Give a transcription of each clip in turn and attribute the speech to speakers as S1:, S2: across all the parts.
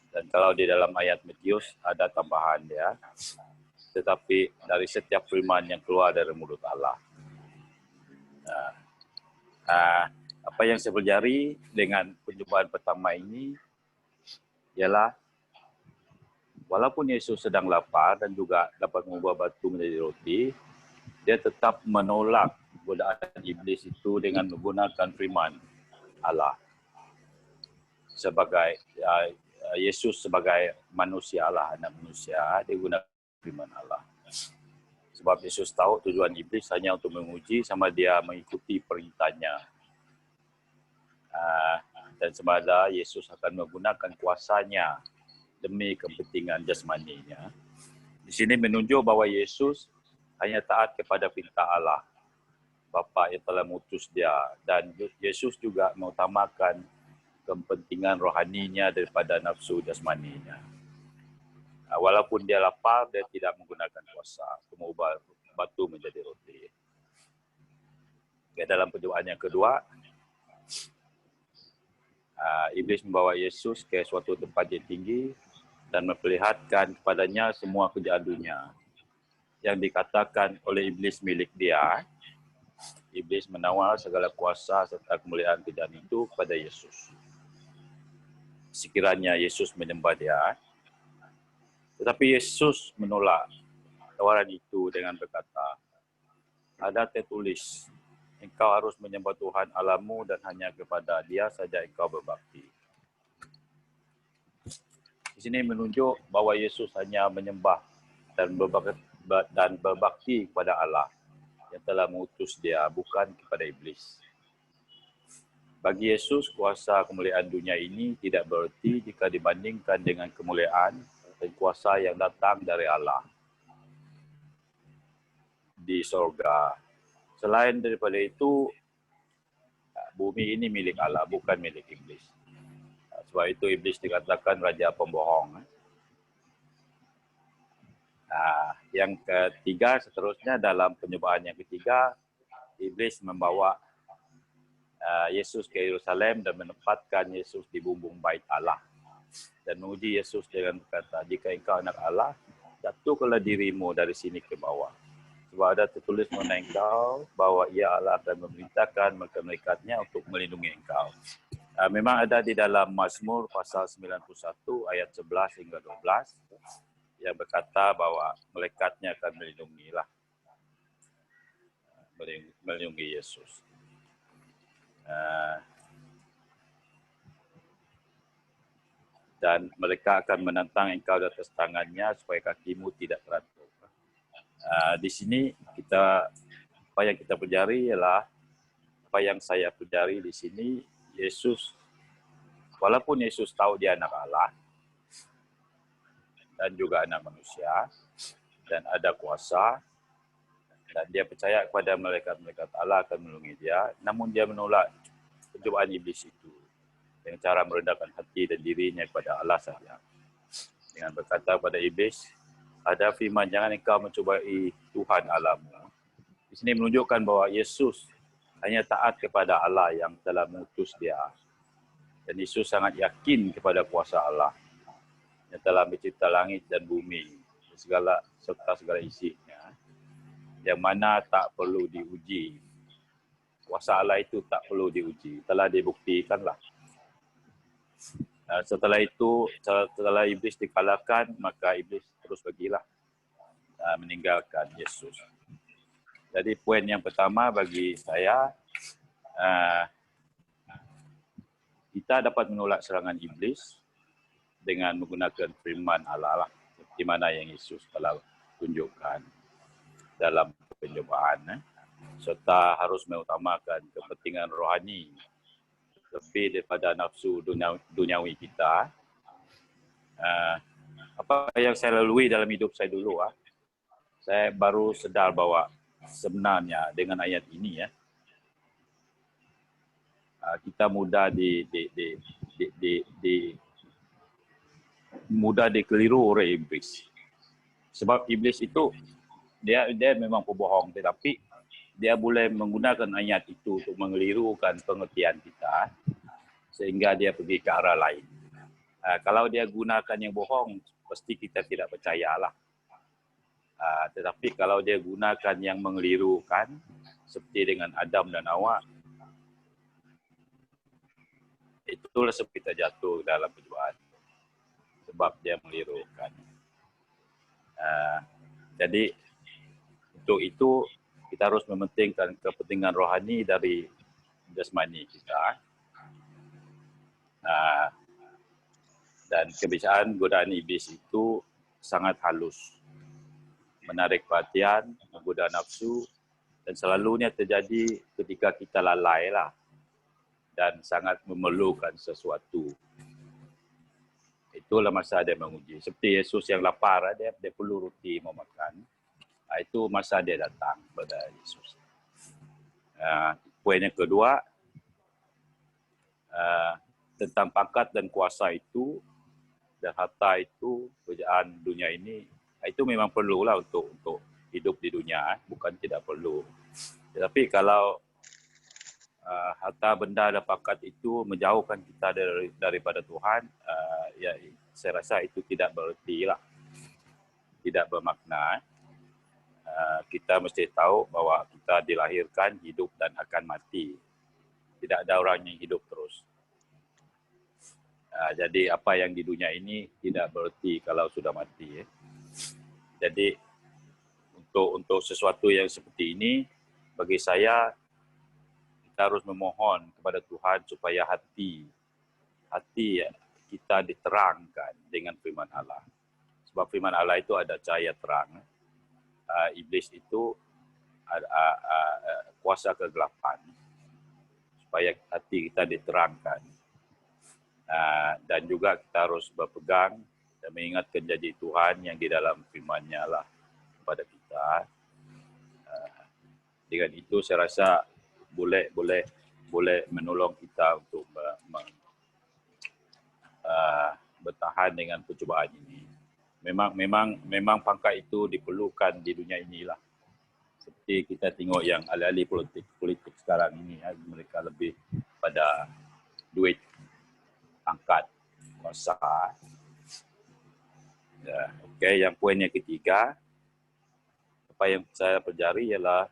S1: Dan kalau di dalam ayat Matius ada tambahan ya, tetapi dari setiap firman yang keluar dari mulut Allah. Apa yang saya pelajari dengan perjumpaan pertama ini ialah walaupun Yesus sedang lapar dan juga dapat mengubah batu menjadi roti, dia tetap menolak godaan iblis itu dengan menggunakan firman Allah. Sebagai Yesus sebagai manusia Allah, anak manusia, dia gunakan firman Allah. Sebab Yesus tahu tujuan iblis hanya untuk menguji sama dia mengikuti perintahnya. Dan semada Yesus akan menggunakan kuasanya demi kepentingan jasmaninya. Di sini menunjuk bahawa Yesus hanya taat kepada perintah Allah, Bapa yang telah mengutus dia, dan Yesus juga mengutamakan kepentingan rohaninya daripada nafsu jasmaninya. Walaupun dia lapar, dia tidak menggunakan kuasa untuk mengubah batu menjadi roti. Dalam perjumpaan yang kedua, iblis membawa Yesus ke suatu tempat yang tinggi dan memperlihatkan kepadanya semua kerajaan dunia yang dikatakan oleh iblis milik dia. Iblis menawar segala kuasa serta kemuliaan kerajaan itu kepada Yesus. Sekiranya Yesus menyembah dia, tetapi Yesus menolak tawaran itu dengan berkata, ada tertulis, engkau harus menyembah Tuhan Allahmu dan hanya kepada Dia saja engkau berbakti. Di sini menunjuk bahawa Yesus hanya menyembah dan berbakti kepada Allah yang telah mengutus dia, bukan kepada iblis. Bagi Yesus, kuasa kemuliaan dunia ini tidak berarti jika dibandingkan dengan kemuliaan dan kuasa yang datang dari Allah di sorga. Selain daripada itu, bumi ini milik Allah, bukan milik iblis. Sebab itu iblis dikatakan raja pembohong. Yang ketiga, seterusnya dalam penyembahan yang ketiga, iblis membawa Yesus ke Yerusalem dan menempatkan Yesus di bumbung bait Allah. Dan menguji Yesus dengan berkata, jika engkau anak Allah, jatuhkanlah dirimu dari sini ke bawah. Sebab ada tertulis mengenai engkau bahawa ia Allah akan memerintahkan malaikat-malaikatnya untuk melindungi engkau. Memang ada di dalam Mazmur pasal 91 ayat 11 hingga 12 yang berkata bahawa malaikatnya akan melindungi Yesus. Dan mereka akan menentang engkau di atas tangannya supaya kakimu tidak teratup. Di sini apa yang kita pelajari ialah apa yang saya pelajari di sini. Yesus, walaupun Yesus tahu dia anak Allah dan juga anak manusia dan ada kuasa dan dia percaya kepada malaikat-malaikat Allah akan melindungi dia, namun dia menolak percubaan iblis itu dengan cara merendahkan hati dan dirinya kepada Allah sahaja. Dengan berkata kepada iblis, ada firman, jangan engkau mencubai Tuhan Allahmu. Di sini menunjukkan bahawa Yesus hanya taat kepada Allah yang telah mengutus dia. Dan Yesus sangat yakin kepada kuasa Allah yang telah mencipta langit dan bumi serta segala isinya, yang mana tak perlu diuji. Kuasa Allah itu tak perlu diuji, telah dibuktikanlah. Setelah itu, setelah iblis dikalahkan, maka iblis terus pergilah meninggalkan Yesus. Jadi poin yang pertama bagi saya, kita dapat menolak serangan iblis dengan menggunakan firman Allah, seperti mana yang Yesus telah tunjukkan dalam perjumpaan, serta harus mengutamakan kepentingan rohani lebih daripada nafsu duniawi kita. Apa yang saya lalui dalam hidup saya dulu, saya baru sedar bahawa sebenarnya dengan ayat ini kita mudah mudah dikeliru oleh iblis. Sebab iblis itu dia memang pembohong, tetapi dia boleh menggunakan ayat itu untuk mengelirukan pengertian kita sehingga dia pergi ke arah lain. Kalau dia gunakan yang bohong, pasti kita tidak percayalah. Tetapi kalau dia gunakan yang mengelirukan, seperti dengan Adam dan Hawa, itulah sebab kita jatuh dalam percobaan. Sebab dia melirukan. Jadi untuk itu kita harus mementingkan kepentingan rohani dari jasmani kita. Dan kebiasaan godaan iblis itu sangat halus, menarik perhatian, menggoda nafsu, dan selalunya terjadi ketika kita lalai lah dan sangat memerlukan sesuatu. Itulah masa dia menguji. Seperti Yesus yang lapar, dia perlu roti mau makan. Itu masa dia datang kepada Yesus. Poin yang kedua, tentang pangkat dan kuasa itu dan harta itu, kerjaan dunia ini, itu memang perlulah untuk hidup di dunia, bukan tidak perlu. Tetapi kalau harta benda dan pangkat itu menjauhkan kita daripada Tuhan, ya saya rasa itu tidak bererti lah, tidak bermakna. Kita mesti tahu bahwa kita dilahirkan, hidup dan akan mati. Tidak ada orang yang hidup terus. Jadi apa yang di dunia ini tidak bererti kalau sudah mati. Jadi untuk sesuatu yang seperti ini, bagi saya kita harus memohon kepada Tuhan supaya hati kita diterangkan dengan firman Allah. Sebab firman Allah itu ada cahaya terang. Iblis itu kuasa kegelapan. Supaya hati kita diterangkan. Dan juga kita harus berpegang dan mengingatkan janji Tuhan yang di dalam firman-Nya lah kepada kita. Dengan itu saya rasa boleh menolong kita untuk bertahan dengan percubaan ini. Memang pangkat itu diperlukan di dunia inilah. Seperti kita tengok yang ahli-ahli politik sekarang ini, mereka lebih pada duit, pangkat, kuasa. Okey, yang poin yang ketiga, apa yang saya pelajari ialah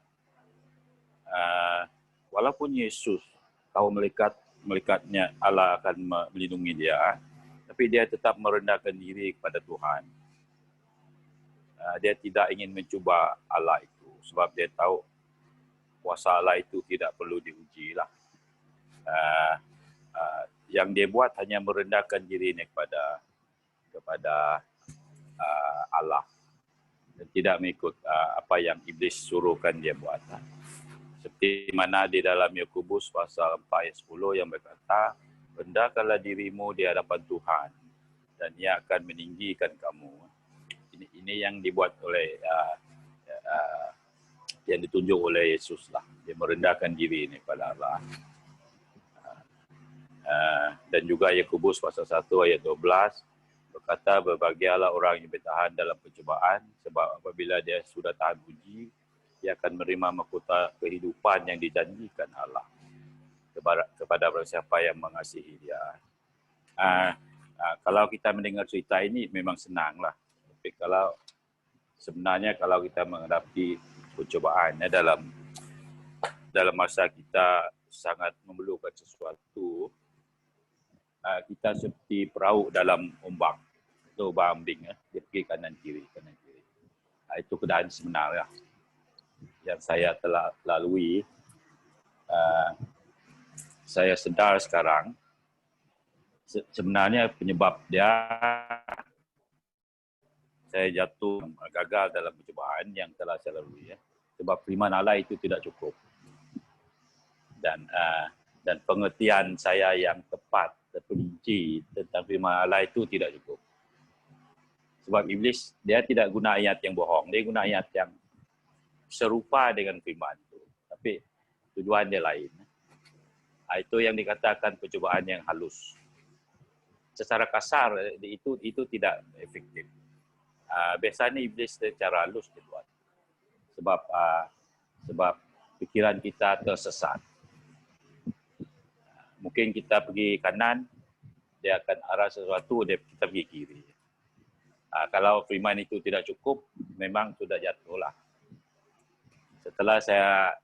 S1: walaupun Yesus tahu malaikatnya Allah akan melindungi dia, tapi dia tetap merendahkan diri kepada Tuhan. Dia tidak ingin mencuba Allah itu sebab dia tahu kuasa Allah itu tidak perlu diuji lah. Yang dia buat hanya merendahkan dirinya kepada Allah dan tidak mengikut apa yang iblis suruhkan dia buat. Seperti mana di dalam Yakobus pasal 4 ayat 10 yang berkata, rendahkanlah dirimu di hadapan Tuhan dan Ia akan meninggikan kamu. Ini yang dibuat oleh yang ditunjuk oleh Yesus lah. Dia merendahkan diri ini kepada Allah. Dan juga Yakobus pasal 1 ayat 12 berkata, berbahagialah orang yang bertahan dalam percubaan, sebab apabila dia sudah tahan uji, dia akan menerima mahkota kehidupan yang dijanjikan Allah kepada siapa yang mengasihi dia. Kalau kita mendengar cerita ini memang senanglah. Tapi sebenarnya kalau kita menghadapi percubaan dalam masa kita sangat memerlukan sesuatu, kita seperti perahu dalam ombak atau ambing, dia pergi kanan kiri. Itu keadaan sebenarnya yang saya telah lalui. Saya sedar sekarang sebenarnya penyebab dia saya jatuh gagal dalam percubaan yang telah saya lalui. Sebab firman Allah itu tidak cukup. Dan pengertian saya yang tepat, terperinci tentang firman Allah itu tidak cukup. Sebab iblis, dia tidak guna ayat yang bohong. Dia guna ayat yang serupa dengan firman itu. Tapi tujuan dia lain. Itu yang dikatakan percubaan yang halus. Secara kasar, itu tidak efektif. Biasanya iblis secara halus dibuat. Sebab pikiran kita tersesat. Mungkin kita pergi kanan, dia akan arah sesuatu, kita pergi kiri. Kalau firman itu tidak cukup, memang sudah jatuh lah. Setelah saya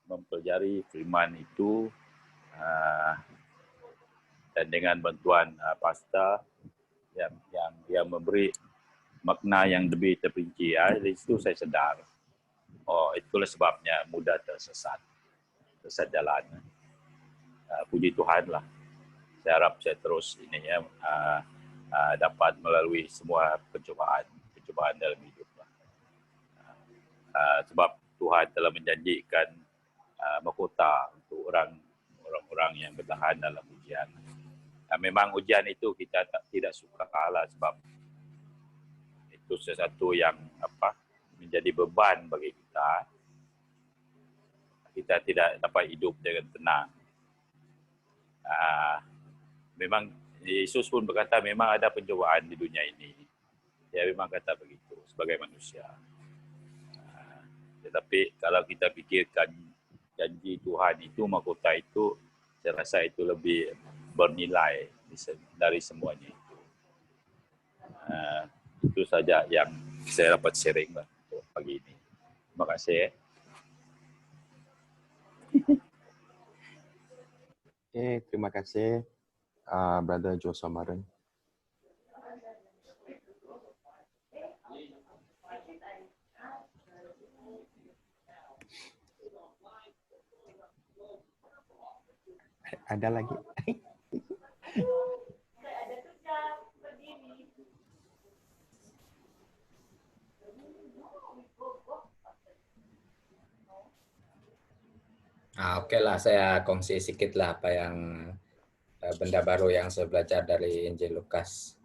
S1: mempelajari firman itu dan dengan bantuan pastor yang dia memberi makna yang lebih terperinci, dari situ saya sedar, itulah sebabnya mudah tersesat jalan. Puji Tuhan lah. Saya harap saya terus dapat melalui semua pencobaan dalam hidup lah. Sebab Tuhan telah menjanjikan mahkota untuk orang-orang yang bertahan dalam ujian. Memang ujian itu kita tidak suka kalah, sebab itu sesuatu yang menjadi beban bagi kita. Kita tidak dapat hidup dengan tenang. Memang Yesus pun berkata memang ada pencobaan di dunia ini. Dia memang kata begitu sebagai manusia. Tetapi kalau kita fikirkan janji Tuhan itu, mahkota itu, saya rasa itu lebih bernilai dari semuanya itu. Itu saja yang saya dapat sharing lah untuk pagi ini. Terima kasih.
S2: Oke, terima kasih Brother Joshua Maren. Ada lagi?
S3: Oke lah, saya kongsi sedikit lah apa yang benda baru yang saya belajar dari Injil Lukas.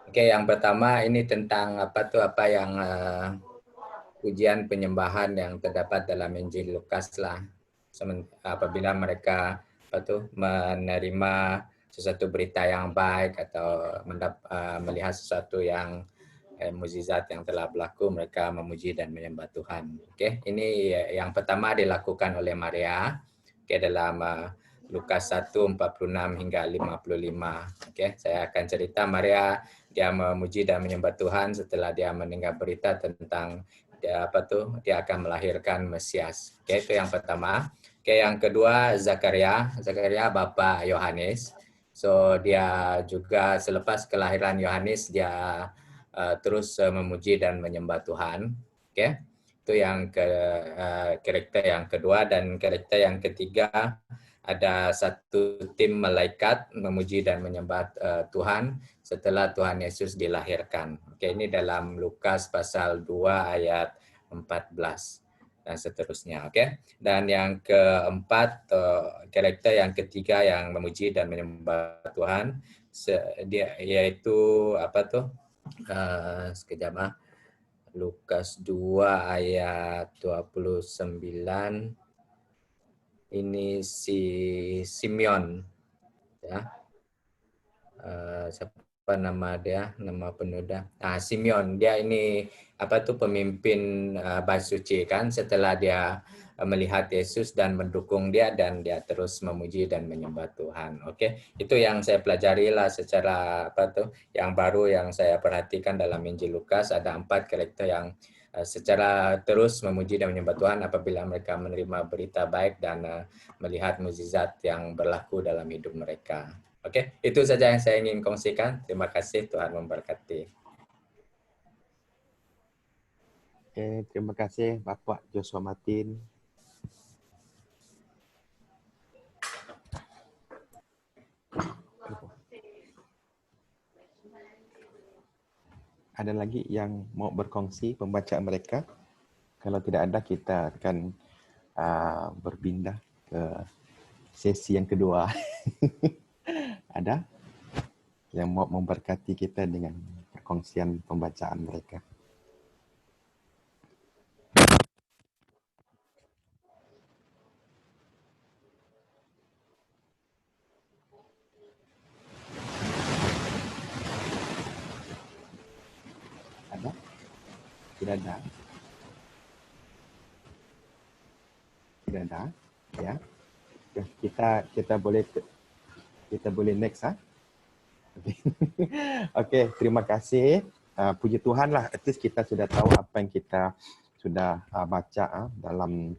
S3: Oke, yang pertama ini tentang apa yang pujian penyembahan yang terdapat dalam Injil Lukas lah. Apabila mereka menerima sesuatu berita yang baik atau melihat sesuatu yang mukjizat yang telah berlaku, mereka memuji dan menyembah Tuhan. Oke, ini yang pertama dilakukan oleh Maria. Oke, dalam Lukas 1:46 hingga 55. Oke, saya akan cerita Maria, dia memuji dan menyembah Tuhan setelah dia mendengar berita tentang dia akan melahirkan Mesias. Oke, itu yang pertama. Oke, yang kedua Zakaria bapa Yohanes. So dia juga selepas kelahiran Yohanes dia terus memuji dan menyembah Tuhan. Oke. Itu yang karakter yang kedua, dan karakter yang ketiga ada satu tim malaikat memuji dan menyembah Tuhan setelah Tuhan Yesus dilahirkan. Oke, ini dalam Lukas pasal 2 ayat 14 dan seterusnya. Oke. Dan yang keempat, karakter yang ketiga yang memuji dan menyembah Tuhan yaitu sekejap, Lukas 2 ayat 29. Ini si Simeon, ya. Siapa nama dia? Nama pemuda. Simeon, dia ini pemimpin bait suci kan, setelah dia melihat Yesus dan mendukung dia, dan dia terus memuji dan menyembah Tuhan. Oke, itu yang saya pelajari lah secara yang baru yang saya perhatikan dalam Injil Lukas. Ada 4 karakter yang secara terus memuji dan menyembah Tuhan apabila mereka menerima berita baik dan melihat mukjizat yang berlaku dalam hidup mereka. Oke, itu saja yang saya ingin kongsikan. Terima kasih, Tuhan memberkati.
S2: Oke, terima kasih Bapak Joshua Martin. Ada lagi yang mau berkongsi pembacaan mereka? Kalau tidak ada, kita akan berpindah ke sesi yang kedua. Ada yang mau memberkati kita dengan perkongsian pembacaan mereka? Ada? Tidak ada? tidak ada, ya. Kita boleh next, Okey, terima kasih. Puji Tuhan lah, at least kita sudah tahu apa yang kita sudah baca dalam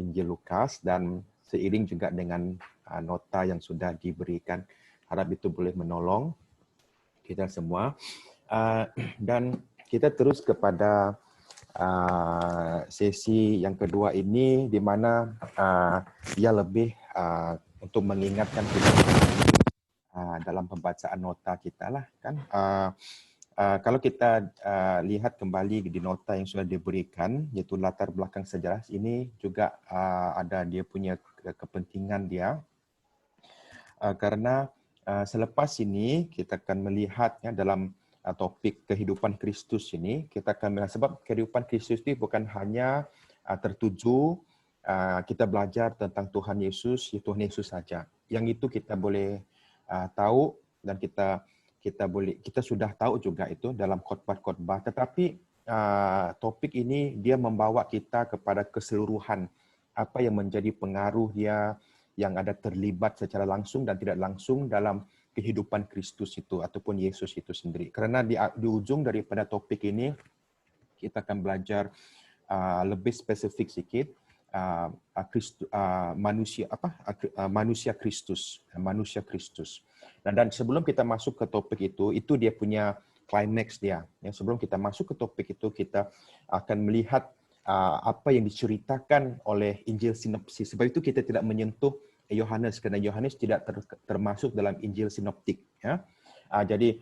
S2: Injil Lukas, dan seiring juga dengan nota yang sudah diberikan. Harap itu boleh menolong kita semua. Dan kita terus kepada sesi yang kedua ini, di mana dia lebih untuk mengingatkan kita dalam pembacaan nota kita lah, kan. Kalau kita lihat kembali di nota yang sudah diberikan, iaitu latar belakang sejarah ini juga ada dia punya kepentingan dia, karena selepas ini kita akan melihatnya dalam topik kehidupan Kristus ini, kita akan melihat sebab kehidupan Kristus ini bukan hanya tertuju kita belajar tentang Tuhan Yesus saja. Yang itu kita boleh tahu, dan kita sudah tahu juga itu dalam khotbah-khotbah, tetapi topik ini dia membawa kita kepada keseluruhan apa yang menjadi pengaruh dia yang ada terlibat secara langsung dan tidak langsung dalam kehidupan Kristus itu ataupun Yesus itu sendiri. Karena di ujung daripada topik ini kita akan belajar lebih spesifik sedikit manusia Kristus. Dan sebelum kita masuk ke topik itu dia punya climax dia. Sebelum kita masuk ke topik itu, kita akan melihat apa yang diceritakan oleh Injil sinopsis. Sebab itu kita tidak menyentuh Yohanes, kerana Yohanes tidak termasuk dalam Injil sinoptik. Jadi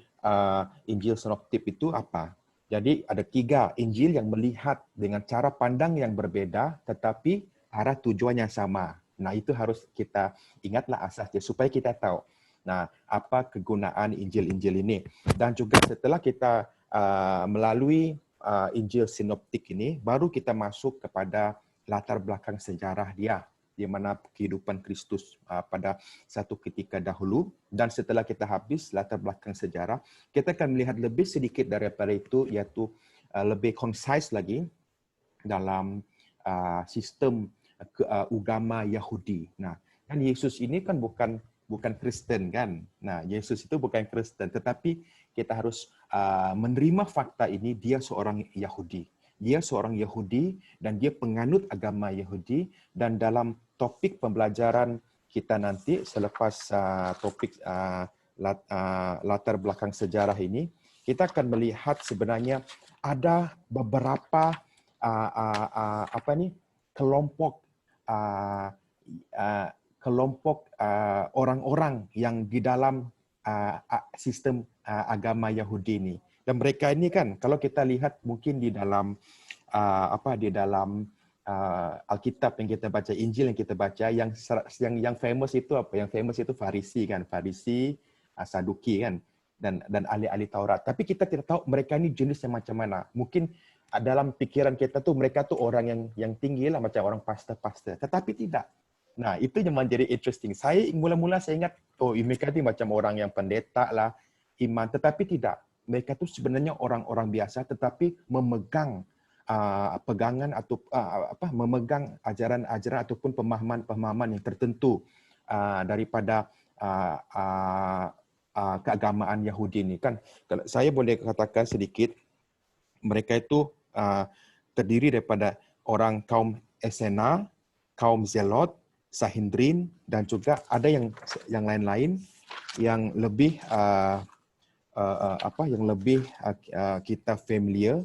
S2: Injil sinoptik itu apa? Jadi ada 3 Injil yang melihat dengan cara pandang yang berbeda, tetapi arah tujuan yang sama. Nah, itu harus kita ingatlah asasnya supaya kita tahu. Nah, apa kegunaan Injil-Injil ini? Dan juga setelah kita melalui Injil sinoptik ini, baru kita masuk kepada latar belakang sejarah dia, di mana kehidupan Kristus pada satu ketika dahulu. Dan setelah kita habis latar belakang sejarah, kita akan melihat lebih sedikit daripada itu, iaitu lebih concise lagi dalam sistem agama Yahudi. Nah, kan Yesus ini kan bukan Kristen kan. Nah, Yesus itu bukan Kristen, tetapi kita harus menerima fakta ini, dia seorang Yahudi. Dia seorang Yahudi dan dia penganut agama Yahudi, dan dalam topik pembelajaran kita nanti selepas topik latar belakang sejarah ini, kita akan melihat sebenarnya ada beberapa kelompok orang-orang yang di dalam sistem agama Yahudi ini. Dan mereka ini kan, kalau kita lihat mungkin di dalam Alkitab yang kita baca, Injil yang kita baca, yang famous itu apa? Yang famous itu Farisi kan, Farisi, Saduki kan, dan ahli-ahli Taurat. Tapi kita tidak tahu mereka ini jenis yang macam mana. Mungkin dalam pikiran kita tuh mereka tuh orang yang tinggi lah, macam orang pastor-pastor. Tetapi tidak. Nah, itu yang menjadi interesting. Saya mula-mula saya ingat, mereka itu macam orang yang pendeta lah, iman. Tetapi tidak. Mereka itu sebenarnya orang-orang biasa, tetapi memegang pegangan atau memegang ajaran-ajaran ataupun pemahaman-pemahaman yang tertentu daripada keagamaan Yahudi ini kan. Kalau saya boleh katakan sedikit, mereka itu terdiri daripada orang kaum Esena, kaum Zelot, Sahindrin, dan juga ada yang lain-lain yang lebih kita familiar,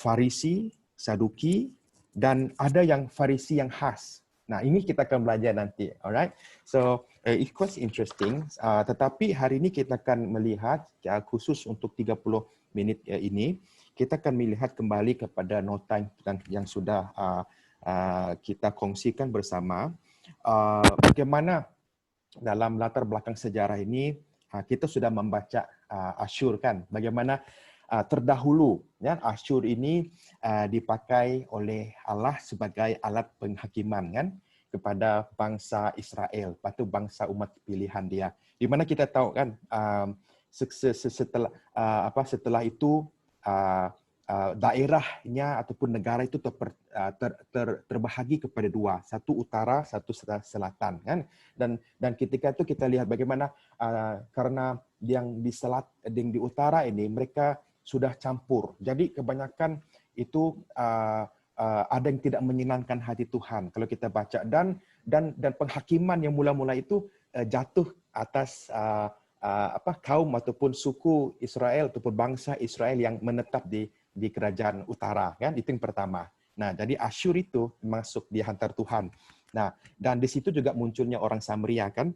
S2: Farisi, Saduki, dan ada yang Farisi yang khas. Nah, ini kita akan belajar nanti, alright? So, it was interesting. Tetapi hari ini kita akan melihat khusus untuk 30 minit ini, kita akan melihat kembali kepada nota yang sudah kita kongsikan bersama. Bagaimana dalam latar belakang sejarah ini kita sudah membaca Asyur kan, bagaimana terdahulu ya, Asyur ini dipakai oleh Allah sebagai alat penghakiman kan kepada bangsa Israel, patu bangsa umat pilihan dia. Di mana kita tahu kan setelah itu daerahnya ataupun negara itu terbahagi kepada dua, satu utara, satu selatan, kan? Dan ketika itu kita lihat bagaimana karena yang di utara ini mereka sudah campur, jadi kebanyakan itu ada yang tidak menyenangkan hati Tuhan kalau kita baca, dan penghakiman yang mula-mula itu jatuh atas kaum ataupun suku Israel ataupun bangsa Israel yang menetap di kerajaan utara, kan? Itu yang pertama. Nah, jadi Asyur itu masuk di hantar Tuhan. Nah, dan di situ juga munculnya orang Samaria, kan?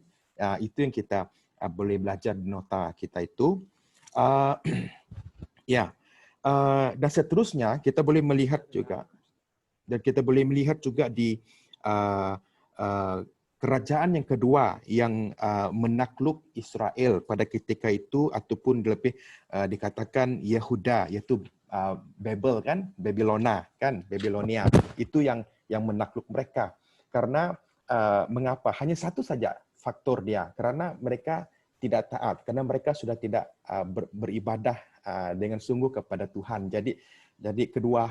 S2: Itu yang kita boleh belajar di nota kita itu. Dan seterusnya kita boleh melihat juga, di kerajaan yang kedua yang menakluk Israel pada ketika itu, ataupun lebih dikatakan Yehuda, iaitu Babel, kan, Babilonia itu yang menakluk mereka. Karena mengapa? Hanya satu saja faktor dia, karena mereka tidak taat, karena mereka sudah tidak beribadah dengan sungguh kepada Tuhan. Jadi kedua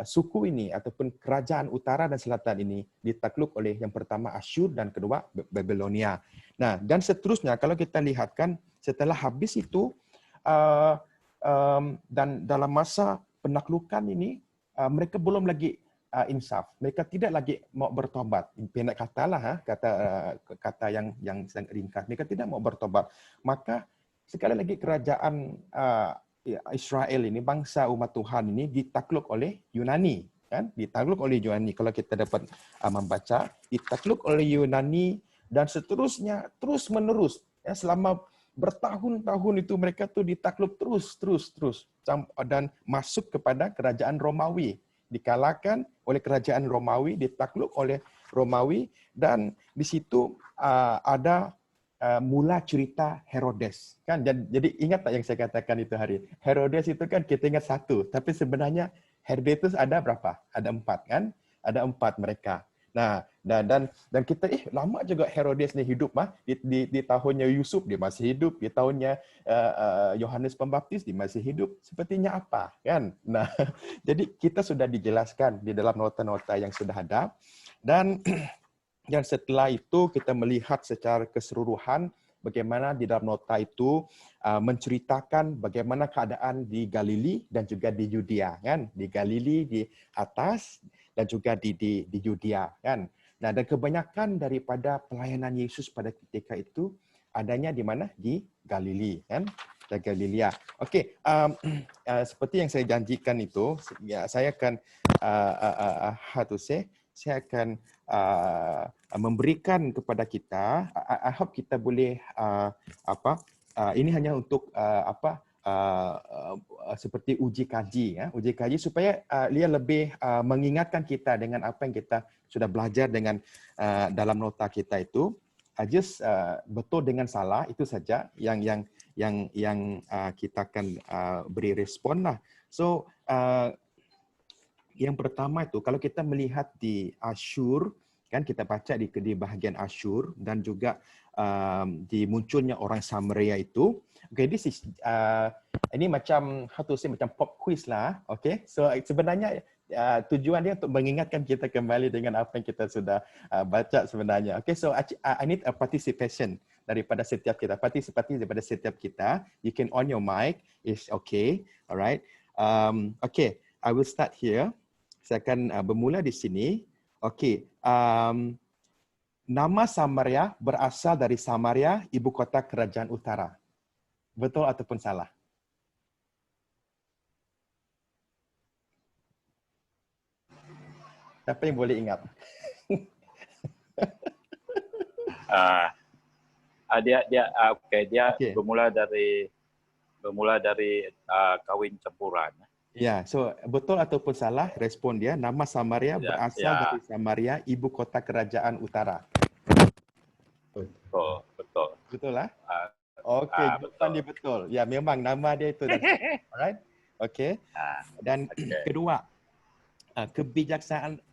S2: suku ini ataupun kerajaan utara dan selatan ini ditakluk oleh yang pertama Asyur dan kedua Babilonia. Nah, dan seterusnya kalau kita lihat, kan, setelah habis itu dan dalam masa penaklukan ini mereka belum lagi insaf, mereka tidak lagi mau bertobat. Pendek katalah, kata yang sangat ringkas, mereka tidak mau bertobat. Maka sekali lagi kerajaan Israel ini, bangsa umat Tuhan ini ditakluk oleh Yunani, kan? Ditakluk oleh Yunani. Kalau kita dapat membaca, ditakluk oleh Yunani, dan seterusnya terus menerus, ya, selama bertahun-tahun itu mereka tuh ditakluk terus dan masuk kepada kerajaan Romawi, dikalahkan oleh kerajaan Romawi, ditakluk oleh Romawi, dan di situ ada mula cerita Herodes, kan? Jadi ingat tak yang saya katakan itu hari? Herodes itu kan kita ingat satu, tapi sebenarnya Herodes itu ada berapa? Ada 4, kan? Ada 4 mereka. Nah, dan kita lama juga Herodes ni hidup, di tahunnya Yusuf dia masih hidup, di tahunnya Yohanes Pembaptis dia masih hidup. Sepertinya apa, kan? Nah, jadi kita sudah dijelaskan di dalam nota-nota yang sudah ada, dan setelah itu kita melihat secara keseluruhan bagaimana di dalam nota itu menceritakan bagaimana keadaan di Galili dan juga di Yudea, kan? Di Galili di atas dan juga di Yudea, kan? Nah, dan kebanyakan daripada pelayanan Yesus pada ketika itu adanya di mana? Di Galili, kan? Di Galilea. Okey, seperti yang saya janjikan itu, ya, saya akan saya akan memberikan kepada kita. I hope kita boleh ini hanya untuk seperti uji kaji, ya, uji kaji supaya dia lebih mengingatkan kita dengan apa yang kita sudah belajar dengan dalam nota kita itu. Just betul dengan salah itu saja yang kita akan beri respon lah. So yang pertama itu kalau kita melihat di Asyur, kan, kita baca di bahagian Asyur dan juga di munculnya orang Samaria itu. Okay, this is ini macam macam pop quiz lah. Okay, so sebenarnya tujuan dia untuk mengingatkan kita kembali dengan apa yang kita sudah baca sebenarnya. Okay, so I need a participation daripada setiap kita. Partisipasi daripada setiap kita. You can on your mic. Is okay. Alright. Okay, I will start here. Saya akan bermula di sini. Okay. Nama Samaria berasal dari Samaria, ibu kota kerajaan utara. Betul ataupun salah? Siapa yang boleh ingat?
S1: Dia bermula dari kawin campuran.
S2: Ya, so betul ataupun salah respon dia, nama Samaria berasal dari Samaria, ibu kota kerajaan utara.
S1: Betul.
S2: Betul lah? Okey, jawapan dia betul. Ya, memang nama dia itu. Alright. Okey. Dan kedua,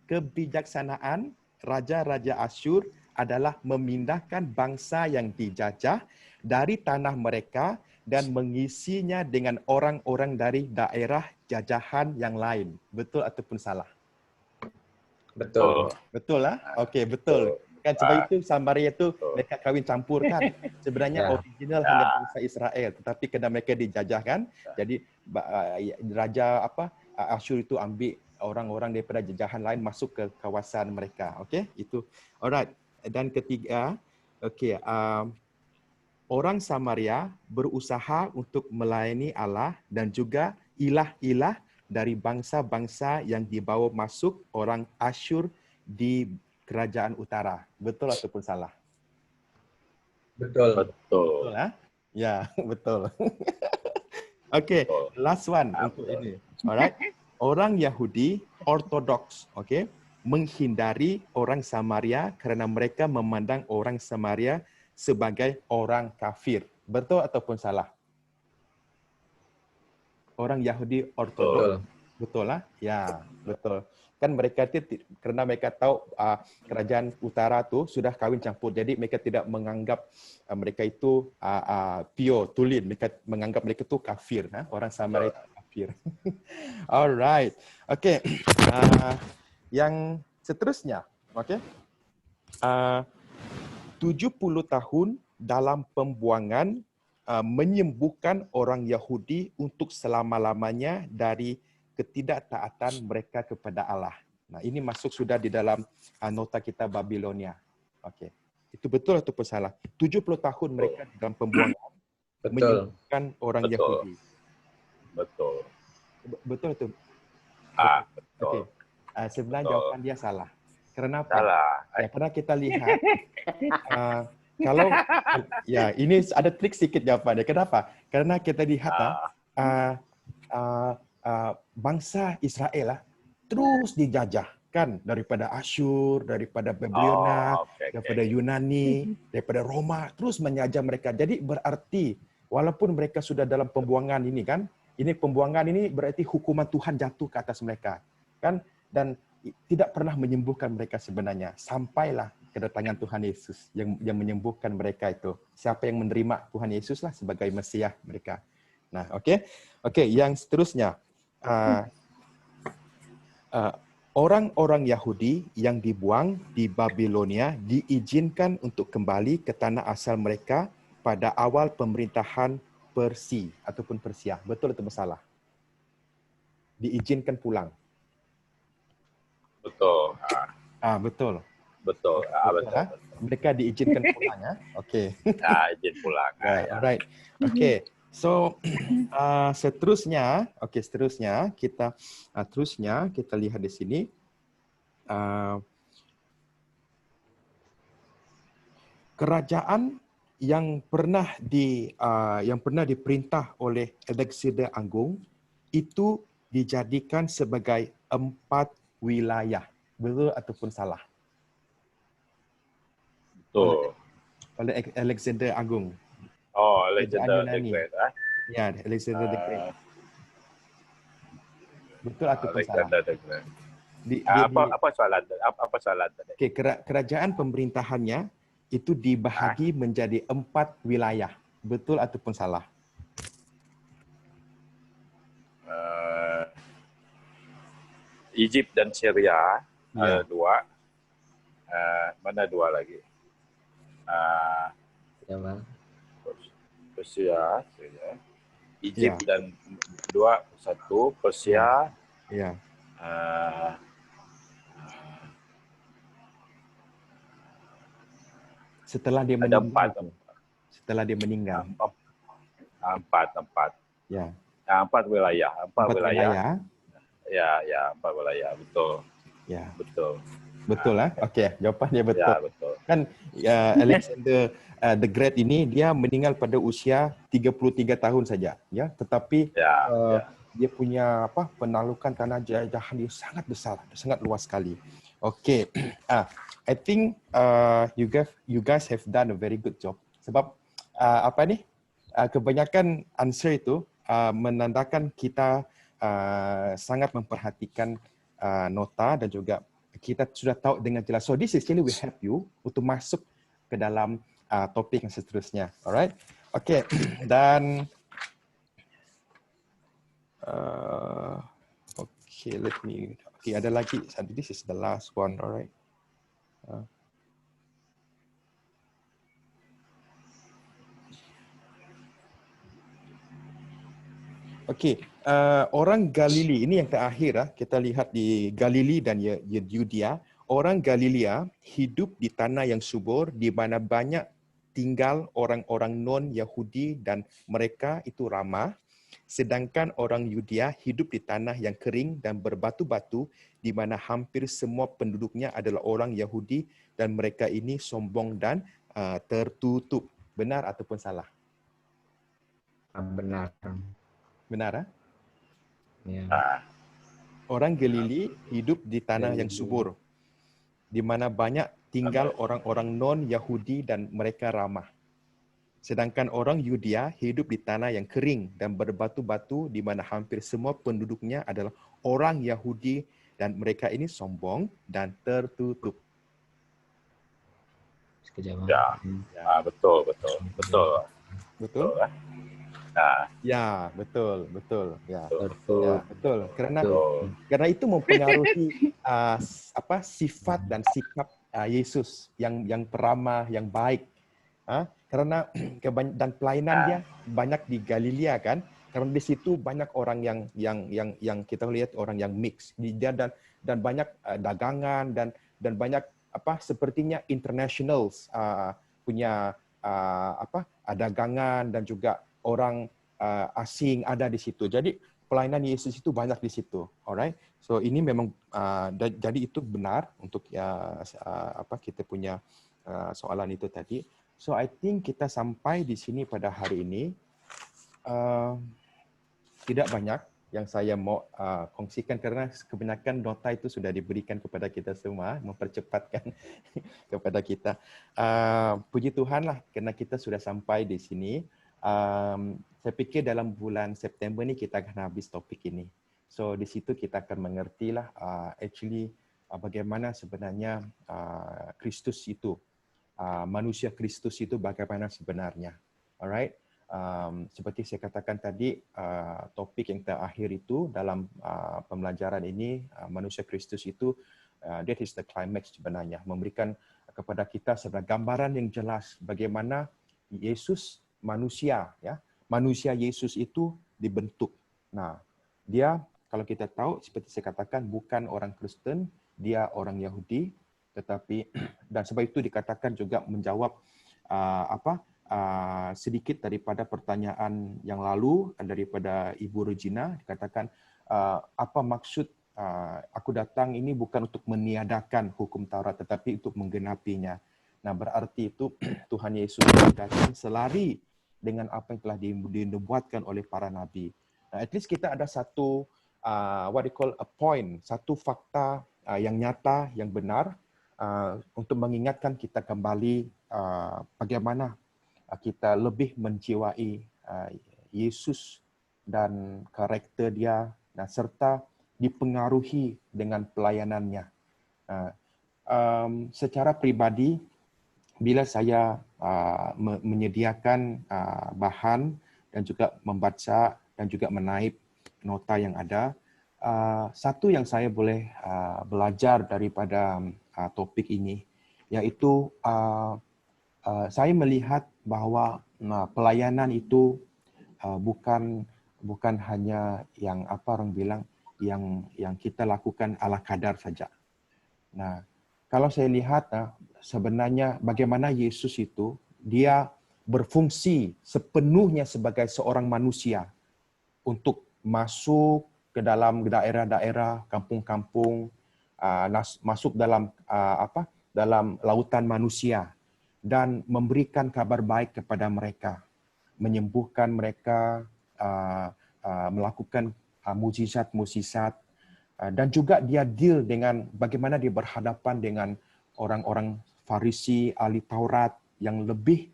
S2: kebijaksanaan raja-raja Asyur adalah memindahkan bangsa yang dijajah dari tanah mereka dan mengisinya dengan orang-orang dari daerah jajahan yang lain. Betul ataupun salah?
S3: Betul.
S2: Betul lah? Okey, betul. Kan sebab itu Samaria itu mereka kahwin campur kan. Sebenarnya
S3: Ya.
S2: original hanya bangsa Israel, tetapi kerana mereka dijajah kan, jadi raja Asyur itu ambil orang-orang daripada jajahan lain masuk ke kawasan mereka. Okey, itu. Alright. Dan ketiga, okey, orang Samaria berusaha untuk melayani Allah dan juga ilah-ilah dari bangsa-bangsa yang dibawa masuk orang Asyur di kerajaan utara. Betul ataupun salah?
S3: Betul.
S2: Betul lah? Ya, betul. Okey, last one untuk ini. Alright. Orang Yahudi Ortodoks, okey, menghindari orang Samaria kerana mereka memandang orang Samaria sebagai orang kafir. Betul ataupun salah? Orang Yahudi Ortodoks. Betul lah? Ya, betul. Kan mereka kerana mereka tahu kerajaan utara tu sudah kahwin campur, jadi mereka tidak menganggap mereka itu pure, tulen. Mereka menganggap mereka tu kafir. Orang Samaria itu kafir. Alright. Okey. Yang seterusnya, okey. 70 tahun dalam pembuangan menyembuhkan orang Yahudi untuk selama-lamanya dari ketidaktaatan mereka kepada Allah. Nah, ini masuk sudah di dalam nota kita Babilonia. Okey. Itu betul ataupun salah? 70 tahun mereka di dalam pembuangan menyembuhkan orang Yahudi.
S1: Betul.
S2: Betul tu?
S1: Betul.
S2: Okey. Sebenarnya jawapan dia salah. Kenapa?
S1: Salah.
S2: Ya, kerana kita lihat kalau ini ada trik sikit jawapannya. Kenapa? Kerana kita lihat bangsa Israel terus dijajah kan daripada Asyur, daripada Babilonia, daripada Yunani, daripada Roma, terus menjajah mereka. Jadi berarti walaupun mereka sudah dalam pembuangan ini kan, pembuangan ini berarti hukuman Tuhan jatuh ke atas mereka kan, dan tidak pernah menyembuhkan mereka sebenarnya, sampailah kedatangan Tuhan Yesus yang menyembuhkan mereka itu. Siapa yang menerima Tuhan Yesus lah sebagai Mesias mereka. Nah, okey, yang seterusnya, orang-orang Yahudi yang dibuang di Babilonia diizinkan untuk kembali ke tanah asal mereka pada awal pemerintahan Persia ataupun Persia. Betul atau salah? Diizinkan pulang.
S1: Betul.
S2: Betul.
S1: Betul. Betul.
S2: Mereka diizinkan pulang ya. Okey.
S1: Izin pulang.
S2: Alright. Okey. So seterusnya kita lihat di sini. Kerajaan yang pernah diperintah oleh Alexander Agung itu dijadikan sebagai 4 wilayah. Betul ataupun salah?
S1: Betul.
S2: Oleh Alexander Agung.
S1: Alexander the Great.
S2: Ya, Alexander the Great. Betul ataupun salah?
S1: Alexander the Great. Apa soalan tadi?
S2: Okey, kerajaan pemerintahannya itu dibahagi menjadi 4 wilayah. Betul ataupun salah?
S1: Egypt dan Syria ada 2. Mana 2 lagi? Persia, Egypt dan 1 Persia.
S2: Ya. Setelah dia meninggal. Setelah dia meninggal.
S1: 4.
S2: Ya.
S1: 4 wilayah. 4 wilayah. Ya, 4 wilayah. Betul.
S2: Ya.
S1: Betul.
S2: Betul lah. Okey, jawapannya betul.
S1: Ya, betul.
S2: Kan Alexander the Great ini dia meninggal pada usia 33 tahun saja, ya. Tetapi dia punya penaklukan tanah jajahan dia sangat besar, sangat luas sekali. Okey. I think you guys have done a very good job. Sebab kebanyakan answer itu menandakan kita sangat memperhatikan nota dan juga kita sudah tahu dengan jelas. So this is really will help you untuk masuk ke dalam topik yang seterusnya. Alright? Okay. Dan Okay, okay, ada lagi. This is the last one, alright. Okay, orang Galili, ini yang terakhir. Kita lihat di Galili dan Yudea. Orang Galilea hidup di tanah yang subur, di mana banyak tinggal orang-orang non-Yahudi dan mereka itu ramah. Sedangkan orang Yudea hidup di tanah yang kering dan berbatu-batu, di mana hampir semua penduduknya adalah orang Yahudi dan mereka ini sombong dan tertutup. Benar ataupun salah?
S3: Benar.
S2: Benar,
S3: Ya.
S2: Orang Galili hidup di tanah yang subur, di mana banyak tinggal orang-orang non-Yahudi dan mereka ramah. Sedangkan orang Yudea hidup di tanah yang kering dan berbatu-batu, di mana hampir semua penduduknya adalah orang Yahudi dan mereka ini sombong dan tertutup.
S3: Sekejap.
S1: Ya, betul.
S2: Betul?
S1: Nah,
S2: Ya, betul. Ya,
S3: Betul.
S2: betul. Karena
S1: betul.
S2: karena itu mempengaruhi sifat dan sikap Yesus yang peramah, yang baik. Karena dan pelayanan dia banyak di Galilea kan. Karena di situ banyak orang yang kita lihat orang yang mix. Dan banyak dagangan dan banyak sepertinya internationals punya dagangan dan juga orang asing ada di situ. Jadi pelayanan Yesus itu banyak di situ. Alright. So ini memang jadi itu benar untuk kita punya soalan itu tadi. So I think kita sampai di sini pada hari ini. Tidak banyak yang saya mau kongsikan karena kebanyakan nota itu sudah diberikan kepada kita semua, mempercepatkan kepada kita. Puji Tuhan lah karena kita sudah sampai di sini. Saya pikir dalam bulan September ni kita akan habis topik ini. So di situ kita akan mengerti lah bagaimana sebenarnya Kristus itu, manusia Kristus itu bagaimana sebenarnya. Alright. Seperti saya katakan tadi, topik yang terakhir itu dalam pembelajaran ini, manusia Kristus itu, that is the climax sebenarnya, memberikan kepada kita sebuah gambaran yang jelas bagaimana Yesus manusia, ya, manusia Yesus itu dibentuk. Nah, dia kalau kita tahu seperti saya katakan bukan orang Kristen, dia orang Yahudi, tetapi dan sebab itu dikatakan juga menjawab sedikit daripada pertanyaan yang lalu daripada Ibu Regina, dikatakan apa maksud aku datang ini bukan untuk meniadakan hukum Taurat tetapi untuk menggenapinya. Nah, berarti itu Tuhan Yesus datang selari dengan apa yang telah dinubuatkan oleh para nabi. Nah, at least kita ada satu what they call a point, satu fakta yang nyata, yang benar untuk mengingatkan kita kembali bagaimana kita lebih menjiwai Yesus dan karakter dia, dan serta dipengaruhi dengan pelayanannya. Secara pribadi, bila saya menyediakan bahan dan juga membaca dan juga menaip nota yang ada, satu yang saya boleh belajar daripada topik ini, yaitu saya melihat bahawa pelayanan itu bukan hanya yang apa orang bilang yang kita lakukan ala kadar saja. Nah, kalau saya lihat sebenarnya bagaimana Yesus itu dia berfungsi sepenuhnya sebagai seorang manusia untuk masuk ke dalam daerah-daerah, kampung-kampung, masuk dalam dalam lautan manusia dan memberikan kabar baik kepada mereka, menyembuhkan mereka, melakukan mukjizat-mukjizat, dan juga dia deal dengan bagaimana dia berhadapan dengan orang-orang Farisi, ahli Taurat yang lebih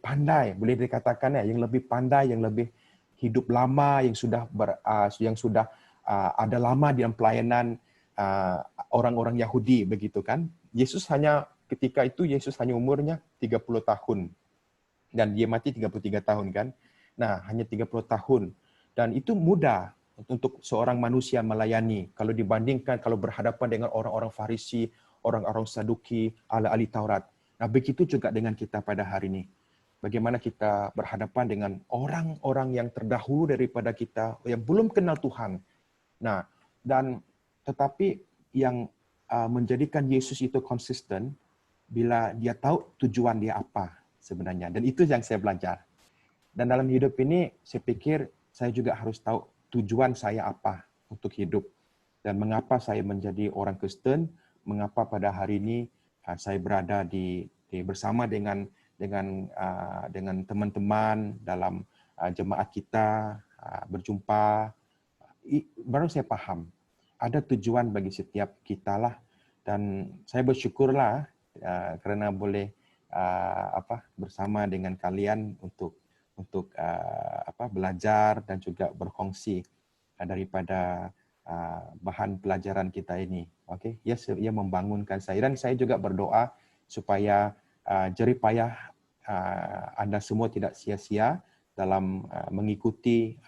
S2: pandai, boleh dikatakan yang lebih pandai, yang lebih hidup lama, yang sudah ada lama dalam pelayanan orang-orang Yahudi begitu kan. Ketika itu Yesus hanya umurnya 30 tahun dan dia mati 33 tahun kan. Nah, hanya 30 tahun. Dan itu mudah untuk seorang manusia melayani kalau dibandingkan kalau berhadapan dengan orang-orang Farisi, orang-orang Saduki, ahli Taurat. Nah, begitu juga dengan kita pada hari ini. Bagaimana kita berhadapan dengan orang-orang yang terdahulu daripada kita, yang belum kenal Tuhan. Nah, dan tetapi yang menjadikan Yesus itu konsisten bila dia tahu tujuan dia apa sebenarnya. Dan itu yang saya belajar. Dan dalam hidup ini, saya pikir saya juga harus tahu tujuan saya apa untuk hidup. Dan mengapa saya menjadi orang Kristen, mengapa pada hari ini saya berada bersama dengan teman-teman dalam jemaat kita, berjumpa. Baru saya paham, ada tujuan bagi setiap kita lah. Dan saya bersyukurlah kerana boleh bersama dengan kalian untuk belajar dan juga berkongsi daripada bahan pelajaran kita ini. Okey, ia membangunkan saya dan saya juga berdoa supaya jerih payah anda semua tidak sia-sia dalam mengikuti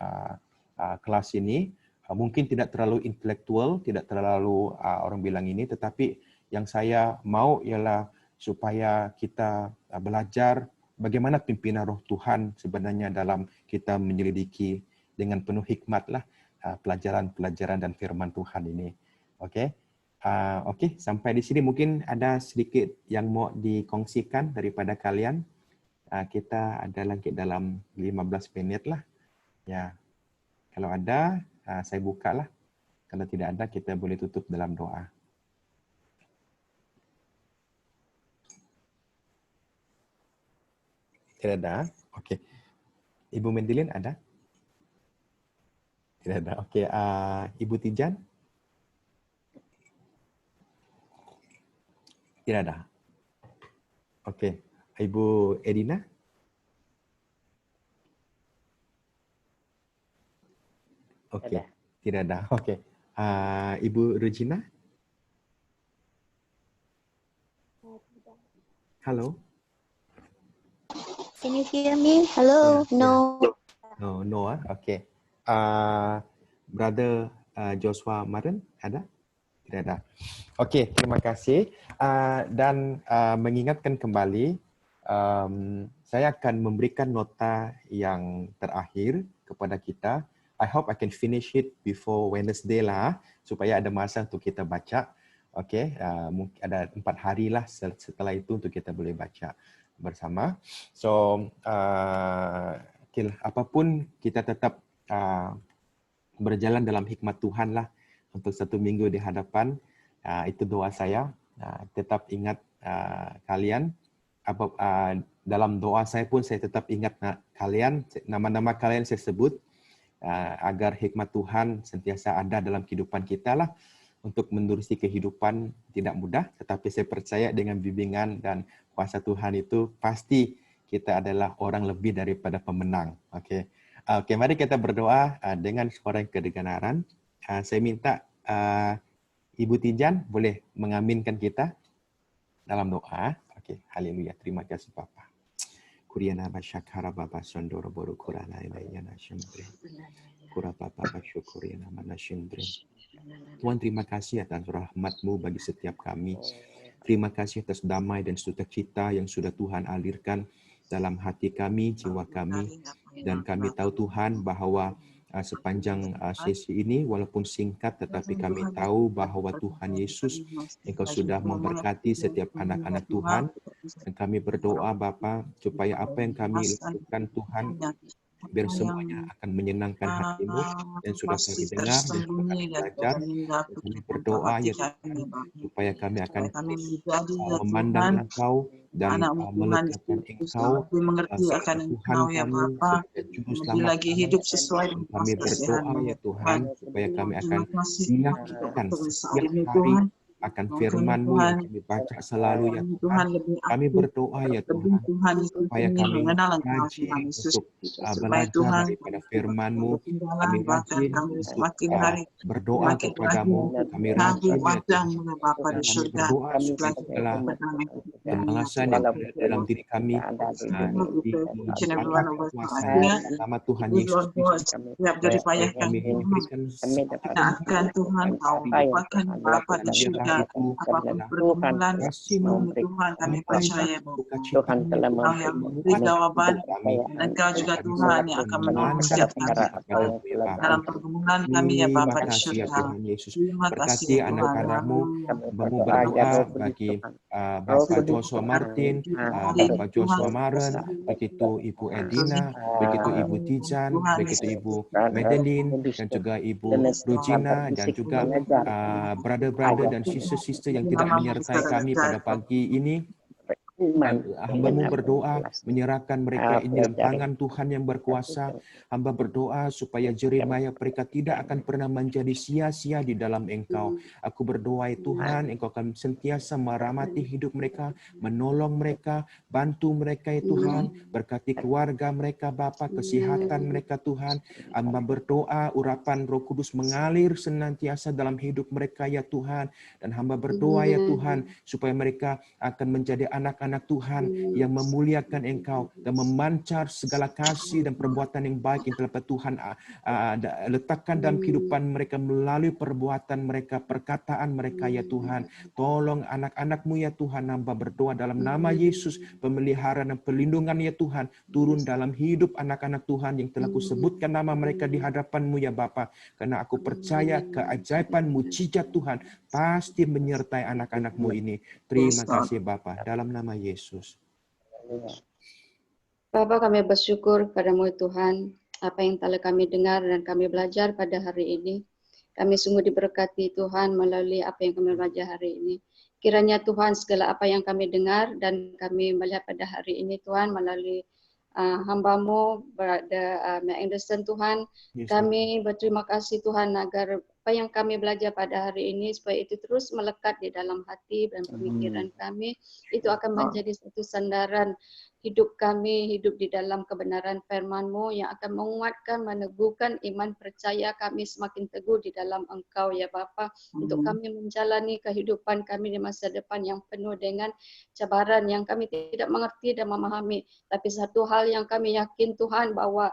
S2: kelas ini. Mungkin tidak terlalu intelektual, tidak terlalu orang bilang ini, tetapi yang saya mau ialah supaya kita belajar bagaimana pimpinan Roh Tuhan sebenarnya dalam kita menyelidiki dengan penuh hikmatlah pelajaran-pelajaran dan firman Tuhan ini. Okey. Okey, sampai di sini mungkin ada sedikit yang mau dikongsikan daripada kalian. Kita ada lagi dalam 15 minit lah. Ya. Kalau ada, saya bukalah. Kalau tidak ada, kita boleh tutup dalam doa. Tidak ada? Okey. Ibu Mendilin ada? Tidak ada. Okey. Ibu Tijan? Tidak ada. Okey. Ibu Edina? Okey. Tidak ada. Okey. Ibu Regina? Halo?
S4: Can you hear me? Hello? No.
S2: No. Okay. Brother Joshua Maren, ada? Tidak ada. Okay, terima kasih. Dan mengingatkan kembali, saya akan memberikan nota yang terakhir kepada kita. I hope I can finish it before Wednesday lah, supaya ada masa untuk kita baca. Okay, mungkin ada 4 hari lah setelah itu untuk kita boleh baca bersama. So, apapun kita tetap berjalan dalam hikmat Tuhan lah untuk 1 minggu di hadapan. Itu doa saya. Tetap ingat kalian. Dalam doa saya pun saya tetap ingat kalian, nama-nama kalian saya sebut agar hikmat Tuhan sentiasa ada dalam kehidupan kita lah. Untuk menerusi kehidupan tidak mudah, tetapi saya percaya dengan bimbingan dan kuasa Tuhan itu pasti kita adalah orang lebih daripada pemenang. Okey. Okey, mari kita berdoa dengan suara yang kedengaran. Saya minta Ibu Tijan boleh mengaminkan kita dalam doa. Okey, haleluya. Terima kasih Bapa. Kuriana basyakara baba sondoro boru kurana ilayana syambre. Kura baba basyukuriana manasyindre. Tuhan, terima kasih atas rahmat-Mu bagi setiap kami. Terima kasih atas damai dan sukacita yang sudah Tuhan alirkan dalam hati kami, jiwa kami. Dan kami tahu Tuhan bahawa sepanjang sesi ini walaupun singkat tetapi kami tahu bahawa Tuhan Yesus Engkau sudah memberkati setiap anak-anak Tuhan. Dan kami berdoa Bapa supaya apa yang kami lakukan Tuhan biar semuanya akan menyenangkan hati-Mu dan sudah kami dengar dan sudah kami belajar. Kami berdoa ya Tuhan supaya kami akan memandang Engkau dan meletakkan Engkau sebagai Tuhan kami, sebagai juru selamat kami. Kami berdoa ya Tuhan supaya kami akan meyakinkan setiap hari akan firman-Mu yang kami baca selalu ya Tuhan.
S5: Tuhan lebih
S2: Kami
S5: aktif,
S2: berdoa ya
S5: lebih
S2: Tuhan,
S5: Tuhan Yesus
S2: supaya
S5: ingin
S2: kami
S5: mengenal Engkau
S2: rajin
S5: Tuhan Yesus.
S2: untuk
S5: Supaya
S2: belajar
S5: Tuhan
S2: daripada firman-Mu.
S5: bertinggalan
S2: Kami
S5: bahkan
S2: rajin
S5: kami
S2: untuk
S5: semakin hari
S2: berdoa
S5: semakin
S2: kepadamu.
S5: rajin
S2: Kami
S5: cari
S2: rajin ya
S5: wajah-Mu
S2: Tuhan.
S5: ya Bapa
S2: Dan
S5: di
S2: kami
S5: surga.
S2: berdoa supaya
S5: Belajar
S2: segala
S5: kebenaran hidup dunia
S2: kemalasan yang ada dalam diri kami
S5: each and every one
S2: dipatahkan
S5: of us
S2: kuasa
S5: here.
S2: nama Tuhan
S5: Good
S2: Yesus
S5: Lord God,
S2: Kristus.
S5: siap jadi
S2: Supaya
S5: payahkan
S2: kami
S5: Tuhan.
S2: diberikan seperti
S5: Kita akan Tuhan kau lupakan Bapa
S2: dan
S5: di surga.
S2: biarlah itu
S5: Apapun
S2: adalah
S5: pergumulan
S2: kasih-Mu
S5: kami Tuhan, kami
S2: sampai
S5: percaya
S2: ke
S5: Bapa.
S2: sukacita-Mu ya
S5: Engkau
S2: Tuhan
S5: yang
S2: dalam
S5: memberi jawaban
S2: kami.
S5: dan Engkau juga
S2: Kami
S5: Tuhan yang akan menolong
S2: memandang
S5: setiap
S2: tinggi
S5: kami
S2: kepadamu ya Bapa.
S5: dalam pergumulan kami ya
S2: Terima
S5: Bapa di
S2: kasih ya
S5: surga.
S2: Tuhan Yesus.
S5: Terima kasih
S2: Berkati
S5: ya Tuhan.
S2: anak-anak-Mu.
S5: Haleluya.
S2: Hambamu berdoa bagi Bapak Joshua Martin, Bapak Joshua Maren, begitu Ibu Edina, begitu Ibu Tijan, begitu Ibu Madeline, dan juga Ibu Rujina, dan juga brother-brother dan sister-sister yang tidak menyertai kami pada pagi ini. Dan hamba-Mu berdoa menyerahkan mereka ini dalam tangan Tuhan yang berkuasa. Hamba berdoa supaya jeremaya mereka tidak akan pernah menjadi sia-sia di dalam Engkau. Aku berdoa ya Tuhan, Engkau akan sentiasa merahmati hidup mereka, menolong mereka, bantu mereka ya Tuhan, berkati keluarga mereka Bapa, kesehatan mereka Tuhan. Hamba berdoa urapan Roh Kudus mengalir senantiasa dalam hidup mereka ya Tuhan. Dan hamba berdoa ya Tuhan supaya mereka akan menjadi anak-anak Tuhan yang memuliakan Engkau dan memancar segala kasih dan perbuatan yang baik yang telah Tuhan letakkan dalam kehidupan mereka melalui perbuatan mereka, perkataan mereka ya Tuhan. Tolong anak-anak-Mu ya Tuhan, hamba berdoa dalam nama Yesus, pemeliharaan dan perlindungan ya Tuhan turun dalam hidup anak-anak Tuhan yang telah Kusebutkan nama mereka di hadapan-Mu ya Bapa. Karena aku percaya keajaiban mujizat Tuhan pasti menyertai anak-anak-Mu ini. Terima kasih Bapa, dalam nama Yesus.
S6: Bapa, kami bersyukur padamu Tuhan, apa yang telah kami dengar dan kami belajar pada hari ini. Kami sungguh diberkati Tuhan melalui apa yang kami belajar hari ini. Kiranya Tuhan segala apa yang kami dengar dan kami melihat pada hari ini Tuhan melalui hamba-Mu Brother Anderson Tuhan. Kami berterima kasih Tuhan agar apa yang kami belajar pada hari ini supaya itu terus melekat di dalam hati dan pemikiran kami. Itu akan menjadi satu sandaran hidup kami, hidup di dalam kebenaran firman-Mu yang akan menguatkan, meneguhkan iman percaya kami semakin teguh di dalam Engkau ya Bapa, untuk kami menjalani kehidupan kami di masa depan yang penuh dengan cabaran yang kami tidak mengerti dan memahami. Tapi satu hal yang kami yakin Tuhan bahwa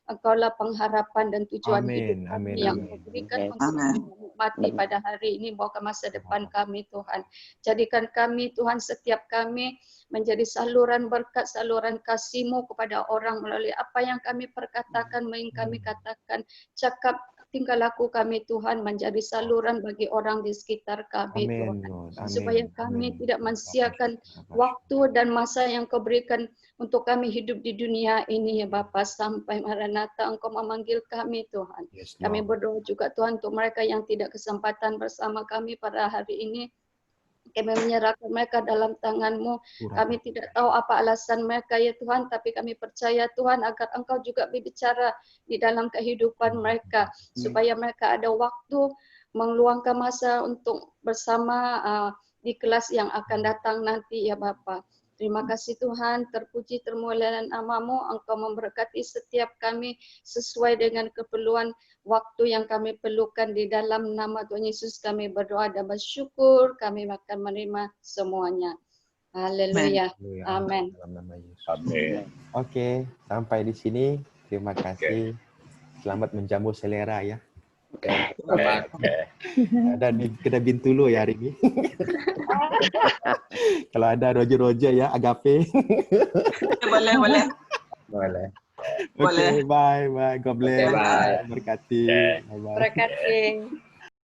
S6: Engkaulah pengharapan dan tujuan hidup kami yang Kau berikan untuk menikmati pada hari ini bahwa masa depan kami Tuhan. Jadikan kami Tuhan, setiap kami menjadi saluran berkat, saluran kasih-Mu kepada orang melalui apa yang kami perkatakan, yang kami katakan, cakap, tingkah laku kami Tuhan menjadi saluran bagi orang di sekitar kami Tuhan. Supaya kami tidak mensia-siakan waktu dan masa yang Kau berikan untuk kami hidup di dunia ini ya Bapa, sampai Maranatha Engkau memanggil kami Tuhan. Kami berdoa juga Tuhan untuk mereka yang tidak kesempatan bersama kami pada hari ini. Kami menyerahkan mereka dalam tangan-Mu. Kami tidak tahu apa alasan mereka ya Tuhan, tapi kami percaya Tuhan agar Engkau juga berbicara di dalam kehidupan mereka, supaya mereka ada waktu meluangkan masa untuk bersama di kelas yang akan datang nanti ya Bapa. Terima kasih Tuhan, terpuji termuliakan nama-Mu, Engkau memberkati setiap kami sesuai dengan keperluan waktu yang kami perlukan. Di dalam nama Tuhan Yesus kami berdoa dan bersyukur, kami akan menerima semuanya. Haleluya. Amin.
S1: Amin.
S2: Oke, sampai di sini. Terima kasih. Selamat menjamu selera ya. Ada di kedai Bintulu ya hari ini. Kalau ada Roger ya, Agape.
S5: Boleh.
S2: Oke, bye. God bless.
S3: Bye.
S2: Berkati. Bye.
S6: Berkati.